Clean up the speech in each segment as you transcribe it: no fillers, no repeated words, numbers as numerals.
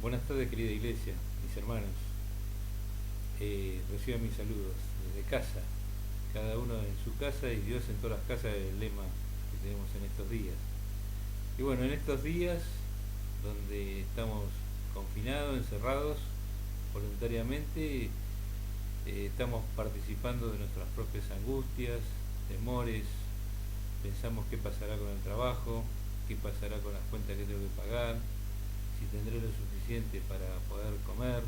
Buenas tardes, querida iglesia, mis hermanos. Reciban mis saludos desde casa, cada uno en su casa y Dios en todas las casas, es el lema que tenemos en estos días. Y bueno, en estos días donde estamos confinados, encerrados voluntariamente, estamos participando de nuestras propias angustias, temores, pensamos qué pasará con el trabajo, qué pasará con las cuentas que tengo que pagar, si tendré lo suficiente para poder comer.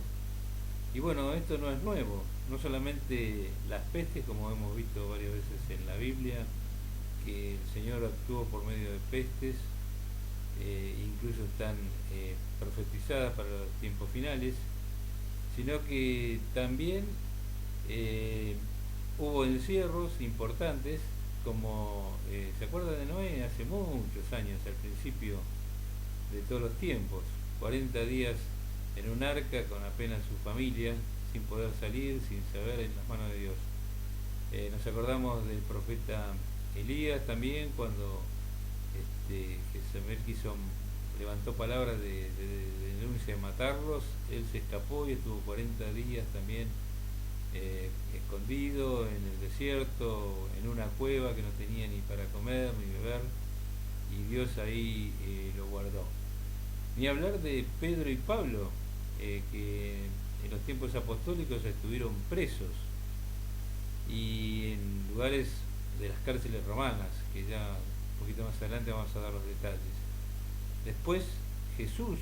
Y bueno, esto no es nuevo, no solamente las pestes, como hemos visto varias veces en la Biblia, que el Señor actuó por medio de pestes, incluso están profetizadas para los tiempos finales, sino que también eh, hubo encierros importantes, como ¿se acuerdan de Noé? Hace muchos años, al principio de todos los tiempos, 40 días en un arca con apenas su familia, sin poder salir, sin saber, en las manos de Dios. Nos acordamos del profeta Elías también, cuando Jezabel levantó palabras de denuncia de matarlos. Él se escapó y estuvo 40 días también escondido en el desierto, en una cueva que no tenía ni para comer ni beber, y Dios ahí lo guardó. Ni hablar de Pedro y Pablo, que en los tiempos apostólicos estuvieron presos y en lugares de las cárceles romanas, que ya un poquito más adelante vamos a dar los detalles. Después Jesús,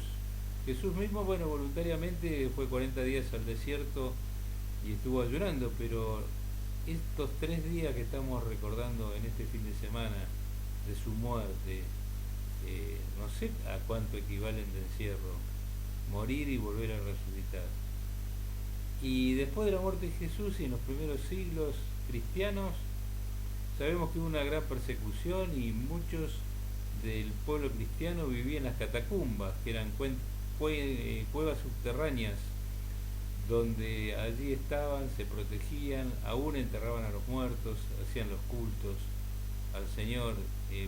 Jesús mismo, bueno, voluntariamente fue 40 días al desierto y estuvo ayunando, pero estos 3 días que estamos recordando en este fin de semana de su muerte, no sé a cuánto equivalen de encierro, morir y volver a resucitar. Y después de la muerte de Jesús y en los primeros siglos cristianos, sabemos que hubo una gran persecución y muchos del pueblo cristiano vivían en las catacumbas, que eran cuevas subterráneas, donde allí estaban, se protegían, aún enterraban a los muertos, hacían los cultos al Señor,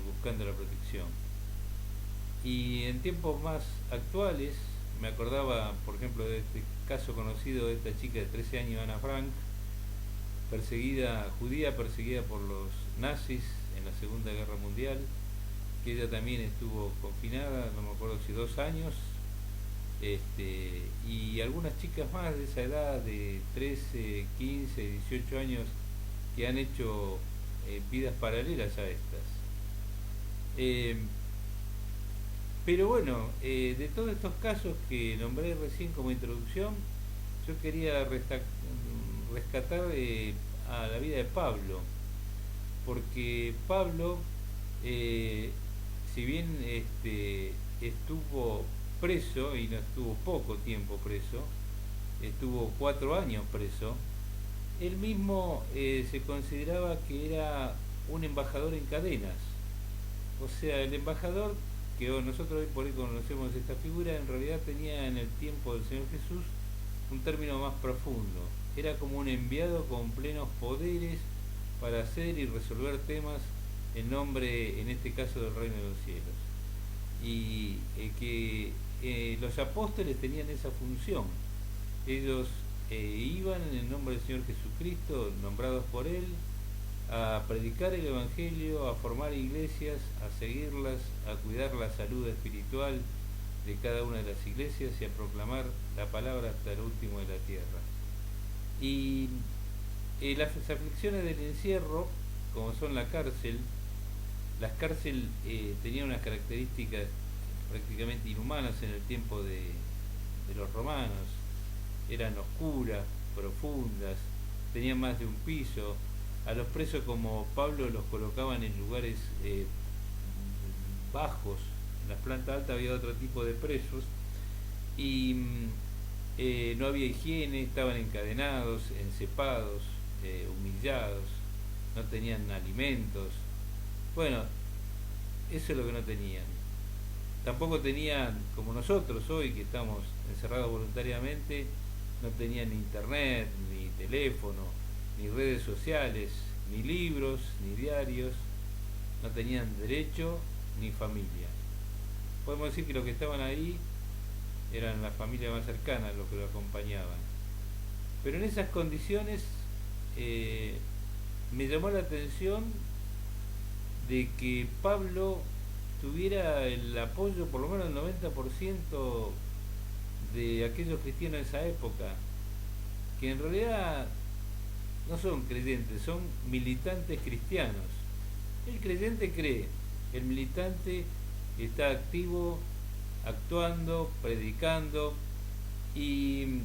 buscando la protección. Y en tiempos más actuales, me acordaba, por ejemplo, de este caso conocido de esta chica de 13 años, Ana Frank, perseguida, judía, perseguida por los nazis en la Segunda Guerra Mundial, que ella también estuvo confinada, no me acuerdo si 2 años, y algunas chicas más de esa edad, de 13, 15, 18 años, que han hecho vidas paralelas a estas. Eh, pero bueno, de todos estos casos que nombré recién como introducción, yo quería rescatar a la vida de Pablo, porque Pablo, eh, si bien estuvo preso, y no estuvo poco tiempo preso, estuvo 4 años preso, él mismo se consideraba que era un embajador en cadenas. O sea, el embajador, que nosotros hoy por hoy conocemos esta figura, en realidad tenía en el tiempo del Señor Jesús un término más profundo. Era como un enviado con plenos poderes para hacer y resolver temas en nombre, en este caso, del reino de los cielos. Y que los apóstoles tenían esa función. Ellos iban en el nombre del Señor Jesucristo, nombrados por Él, a predicar el Evangelio, a formar iglesias, a seguirlas, a cuidar la salud espiritual de cada una de las iglesias y a proclamar la palabra hasta el último de la tierra. Y las aflicciones del encierro, como son la cárcel, las cárceles tenían unas características prácticamente inhumanas en el tiempo de los romanos. Eran oscuras, profundas, tenían más de un piso. A los presos como Pablo los colocaban en lugares bajos. En la planta alta había otro tipo de presos y no había higiene, estaban encadenados, encepados, humillados, no tenían alimentos. Bueno, eso es lo que no tenían. Tampoco tenían, como nosotros hoy que estamos encerrados voluntariamente, no tenían ni internet, ni teléfono, ni redes sociales, ni libros, ni diarios, no tenían derecho ni familia. Podemos decir que los que estaban ahí eran la familia más cercana los que lo acompañaban. Pero en esas condiciones eh, me llamó la atención de que Pablo tuviera el apoyo por lo menos del 90% de aquellos cristianos de esa época, que en realidad no son creyentes, son militantes cristianos. El creyente cree, el militante está activo, actuando, predicando, y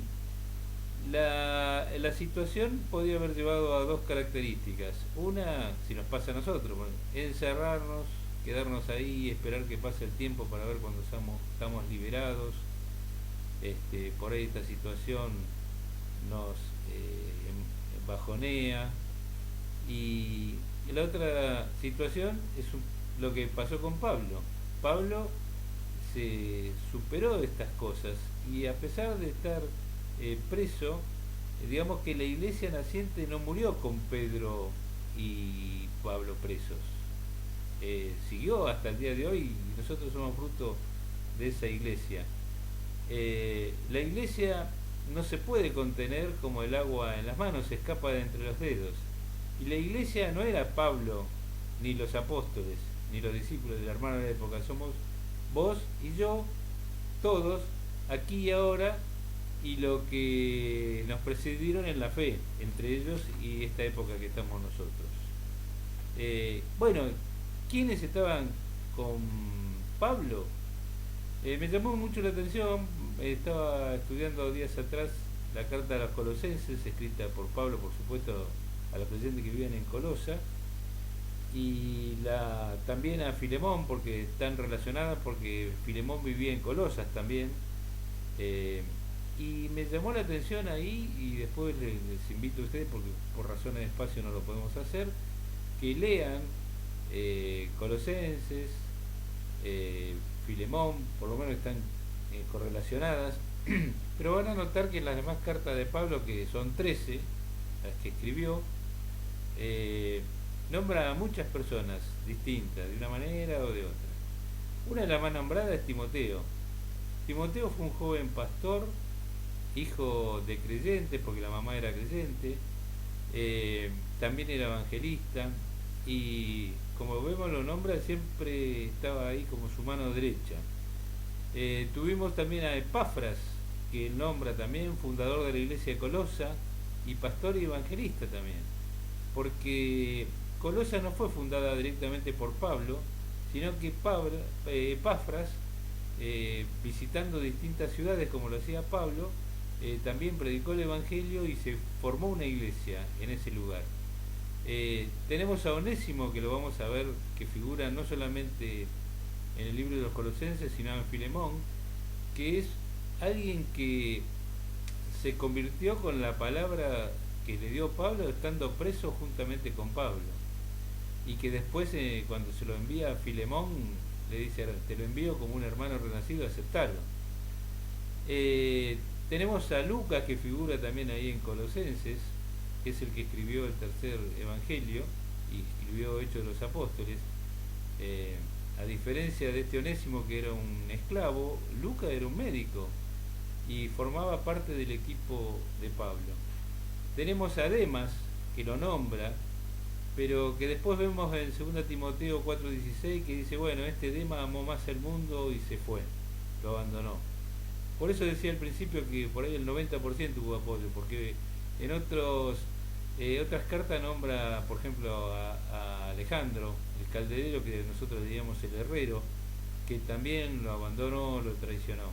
la situación podría haber llevado a dos características. Una, si nos pasa a nosotros, bueno, encerrarnos, quedarnos ahí, esperar que pase el tiempo para ver cuando estamos liberados. Por ahí esta situación nos bajonea. Y la otra situación es lo que pasó con Pablo. Pablo se superó de estas cosas y a pesar de estar preso, digamos que la iglesia naciente no murió con Pedro y Pablo presos. Siguió hasta el día de hoy y nosotros somos fruto de esa iglesia. La iglesia no se puede contener como el agua en las manos, se escapa de entre los dedos. Y la iglesia no era Pablo, ni los apóstoles, ni los discípulos del hermano de la época, somos vos y yo, todos, aquí y ahora, y lo que nos precedieron en la fe, entre ellos y esta época que estamos nosotros. Bueno, ¿quiénes estaban con Pablo? Me llamó mucho la atención, estaba estudiando días atrás la carta a los colosenses, escrita por Pablo, por supuesto, a los creyentes que vivían en Colosa, y también a Filemón, porque están relacionadas, porque Filemón vivía en Colosas también. Y me llamó la atención ahí, y después les invito a ustedes, porque por razones de espacio no lo podemos hacer, que lean Colosenses, Filemón, por lo menos están correlacionadas, pero van a notar que en las demás cartas de Pablo, que son 13, las que escribió, nombra a muchas personas distintas, de una manera o de otra. Una de las más nombradas es Timoteo. Timoteo fue un joven pastor, hijo de creyentes, porque la mamá era creyente, también era evangelista, y como vemos lo nombra, siempre estaba ahí como su mano derecha. Tuvimos también a Epafras, que él nombra también, fundador de la iglesia de Colosa, y pastor y evangelista también, porque Colosa no fue fundada directamente por Pablo, sino que Epafras, visitando distintas ciudades como lo hacía Pablo, también predicó el Evangelio y se formó una iglesia en ese lugar. Tenemos a Onésimo, que lo vamos a ver, que figura no solamente en el libro de los Colosenses, sino en Filemón, que es alguien que se convirtió con la palabra que le dio Pablo estando preso juntamente con Pablo, y que después cuando se lo envía a Filemón le dice: te lo envío como un hermano renacido, aceptarlo. Tenemos a Lucas, que figura también ahí en Colosenses, que es el que escribió el tercer evangelio y escribió Hechos de los Apóstoles. A diferencia de este Onésimo, que era un esclavo, Lucas era un médico y formaba parte del equipo de Pablo. Tenemos a Demas, que lo nombra, pero que después vemos en 2 Timoteo 4:16 que dice: bueno, este Demas amó más el mundo y se fue, lo abandonó. Por eso decía al principio que por ahí el 90% hubo apoyo, porque en otras cartas nombra, por ejemplo, a Alejandro, el calderero, que nosotros diríamos el herrero, que también lo abandonó, lo traicionó.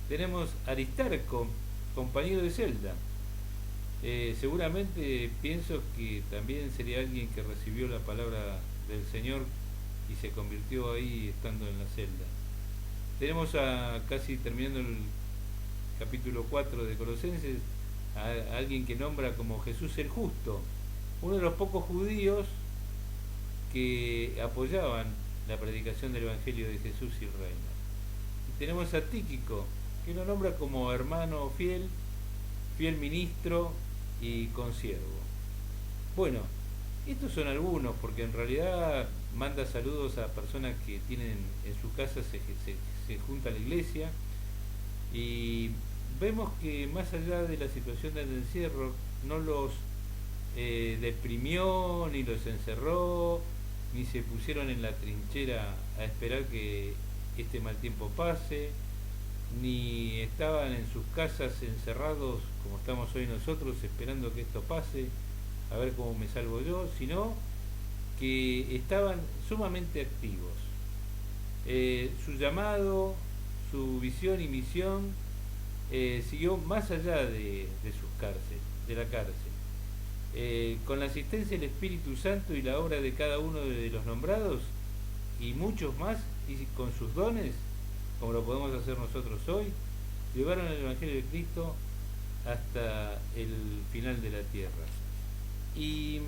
Tenemos a Aristarco, compañero de celda. Seguramente pienso que también sería alguien que recibió la palabra del Señor y se convirtió ahí estando en la celda. Tenemos casi terminando el capítulo 4 de Colosenses, a alguien que nombra como Jesús el Justo, uno de los pocos judíos que apoyaban la predicación del Evangelio de Jesús y Reina. Y tenemos a Tíquico, que lo nombra como hermano fiel, fiel ministro y consiervo. Bueno, estos son algunos, porque en realidad manda saludos a personas que tienen en su casa, se junta a la iglesia, Y vemos que más allá de la situación del encierro, no los deprimió, ni los encerró, ni se pusieron en la trinchera a esperar que este mal tiempo pase, ni estaban en sus casas encerrados como estamos hoy nosotros esperando que esto pase, a ver cómo me salvo yo, sino que estaban sumamente activos. Su llamado, su visión y misión siguió más allá de sus cárceles, de la cárcel. Con la asistencia del Espíritu Santo y la obra de cada uno de los nombrados y muchos más, y con sus dones, como lo podemos hacer nosotros hoy, llevaron el Evangelio de Cristo hasta el final de la tierra. Y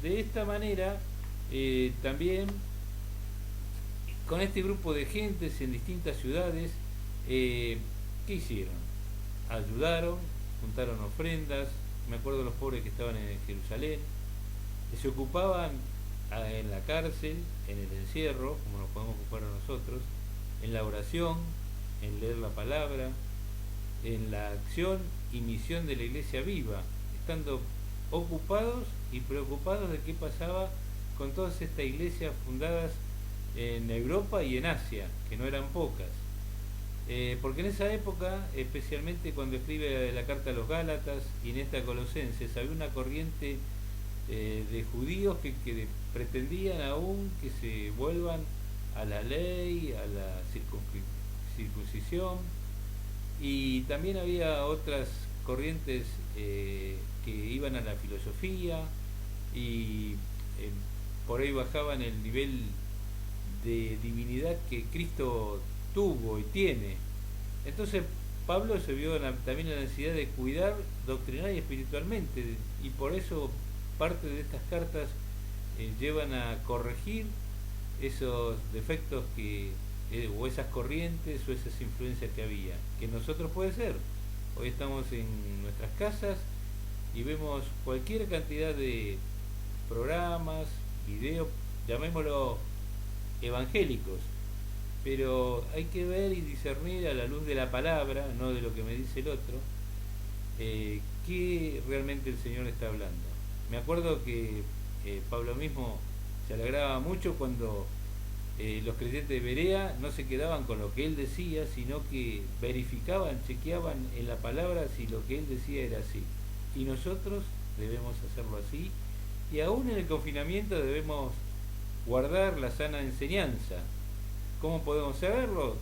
de esta manera, también con este grupo de gentes en distintas ciudades, ¿qué hicieron? Ayudaron, juntaron ofrendas, me acuerdo de los pobres que estaban en Jerusalén, se ocupaban en la cárcel, en el encierro, como nos podemos ocupar nosotros, en la oración, en leer la palabra, en la acción y misión de la iglesia viva, estando ocupados y preocupados de qué pasaba con todas estas iglesias fundadas en Europa y en Asia, que no eran pocas. Porque en esa época, especialmente cuando escribe la carta a los Gálatas y en esta Colosenses, había una corriente de judíos que pretendían aún que se vuelvan a la ley, a la circuncisión, y también había otras corrientes que iban a la filosofía y por ahí bajaban el nivel de divinidad que Cristo tuvo y tiene. Entonces Pablo se vio también la necesidad de cuidar doctrinal y espiritualmente, y por eso parte de estas cartas llevan a corregir esos defectos o esas corrientes o esas influencias que había, que nosotros puede ser. Hoy estamos en nuestras casas y vemos cualquier cantidad de programas, videos, llamémoslo evangélicos, pero hay que ver y discernir a la luz de la palabra, no de lo que me dice el otro, qué realmente el Señor está hablando. Me acuerdo que Pablo mismo se alegraba mucho cuando los creyentes de Berea no se quedaban con lo que él decía, sino que verificaban, chequeaban en la palabra si lo que él decía era así. Y nosotros debemos hacerlo así, y aún en el confinamiento debemos guardar la sana enseñanza. ¿Cómo podemos saberlo?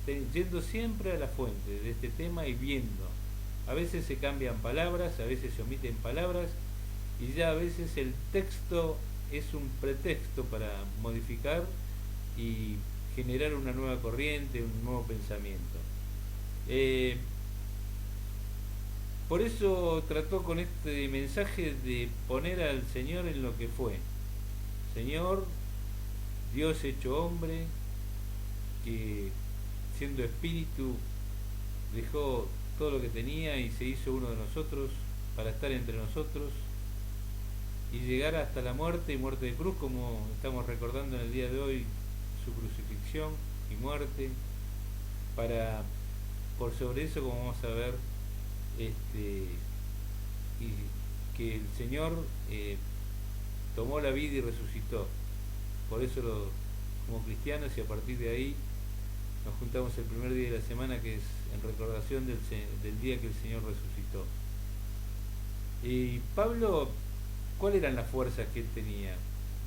Yendo siempre a la fuente de este tema y viendo. A veces se cambian palabras, a veces se omiten palabras, y ya a veces el texto es un pretexto para modificar y generar una nueva corriente, un nuevo pensamiento. Por eso trató con este mensaje de poner al Señor en lo que fue. Señor, Dios hecho hombre, que siendo espíritu dejó todo lo que tenía y se hizo uno de nosotros para estar entre nosotros y llegar hasta la muerte y muerte de cruz, como estamos recordando en el día de hoy su crucifixión y muerte, para por sobre eso, como vamos a ver, y que el Señor tomó la vida y resucitó. Por eso como cristianos, y a partir de ahí nos juntamos el primer día de la semana, que es en recordación del día que el Señor resucitó. Y Pablo, ¿cuáles eran las fuerzas que él tenía?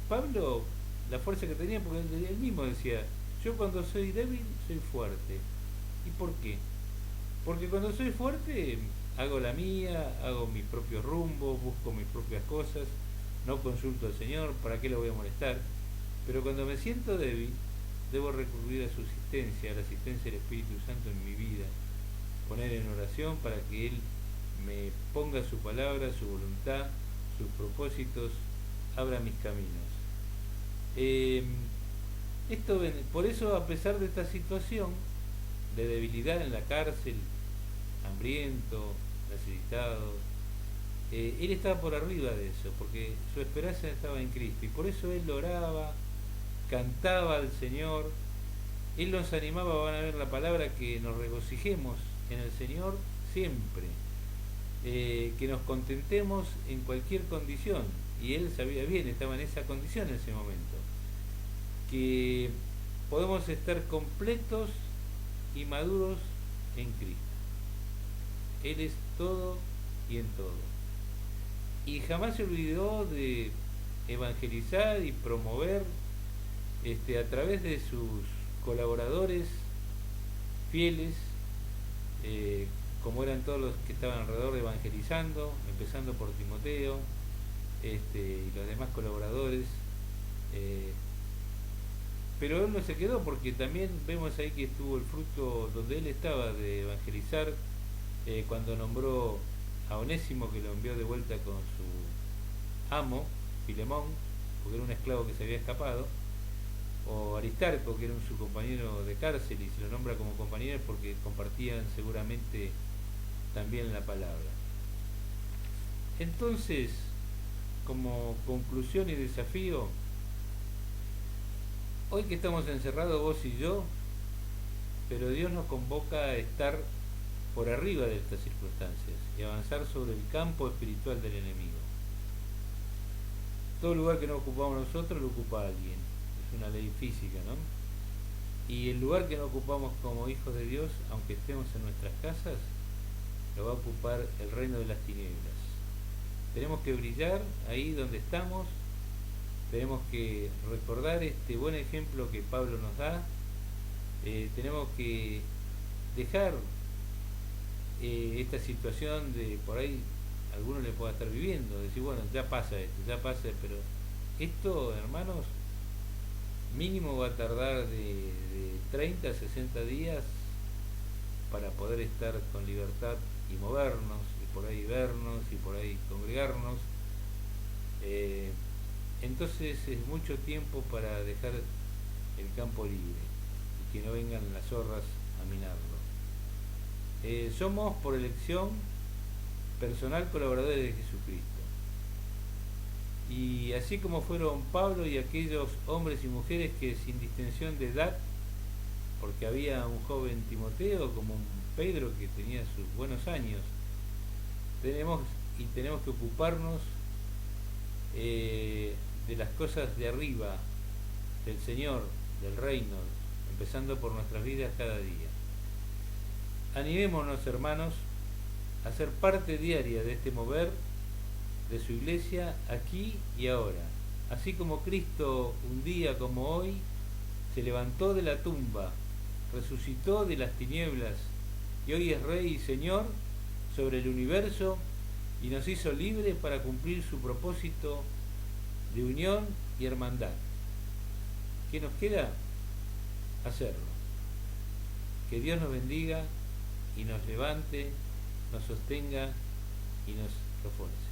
Pablo, la fuerza que tenía, porque él mismo decía, yo cuando soy débil soy fuerte. ¿Y por qué? Porque cuando soy fuerte hago la mía, hago mis propios rumbos, busco mis propias cosas, no consulto al Señor, ¿para qué lo voy a molestar? Pero cuando me siento débil, debo recurrir a su asistencia, a la asistencia del Espíritu Santo en mi vida, poner en oración para que Él me ponga su palabra, su voluntad, sus propósitos, abra mis caminos. Por eso, a pesar de esta situación de debilidad en la cárcel, hambriento, necesitado, él estaba por arriba de eso, porque su esperanza estaba en Cristo, y por eso él oraba, cantaba al Señor. Él nos animaba, van a ver la palabra, que nos regocijemos en el Señor siempre, que nos contentemos en cualquier condición, y él sabía bien, estaba en esa condición en ese momento, que podemos estar completos y maduros en Cristo. Él es todo y en todo. Y jamás se olvidó de evangelizar y promover a través de sus colaboradores fieles, como eran todos los que estaban alrededor evangelizando, empezando por Timoteo, y los demás colaboradores. Pero él no se quedó, porque también vemos ahí que estuvo el fruto donde él estaba de evangelizar, cuando nombró a Onésimo, que lo envió de vuelta con su amo, Filemón, porque era un esclavo que se había escapado, o Aristarco, que era su compañero de cárcel, y se lo nombra como compañero porque compartían seguramente también la palabra. Entonces, como conclusión y desafío, hoy que estamos encerrados vos y yo, pero Dios nos convoca a estar por arriba de estas circunstancias y avanzar sobre el campo espiritual del enemigo. Todo lugar que no ocupamos nosotros lo ocupa alguien, es una ley física, ¿no? Y el lugar que no ocupamos como hijos de Dios, aunque estemos en nuestras casas, lo va a ocupar el reino de las tinieblas. Tenemos que brillar ahí donde estamos, tenemos que recordar este buen ejemplo que Pablo nos da, tenemos que dejar esta situación de por ahí alguno le pueda estar viviendo, decir, bueno, ya pasa esto, ya pasa, pero esto, hermanos, mínimo va a tardar de 30 a 60 días para poder estar con libertad y movernos, y por ahí vernos, y por ahí congregarnos. Entonces es mucho tiempo para dejar el campo libre y que no vengan las zorras a minarlo. Somos por elección personal colaboradores de Jesucristo. Y así como fueron Pablo y aquellos hombres y mujeres que sin distinción de edad, porque había un joven Timoteo como un Pedro que tenía sus buenos años, tenemos que ocuparnos de las cosas de arriba, del Señor, del reino, empezando por nuestras vidas cada día. Animémonos, hermanos, a ser parte diaria de este mover de su iglesia aquí y ahora. Así como Cristo un día como hoy se levantó de la tumba, resucitó de las tinieblas y hoy es Rey y Señor sobre el universo y nos hizo libres para cumplir su propósito de unión y hermandad. ¿Qué nos queda? Hacerlo. Que Dios nos bendiga y nos levante, nos sostenga y nos refuerce.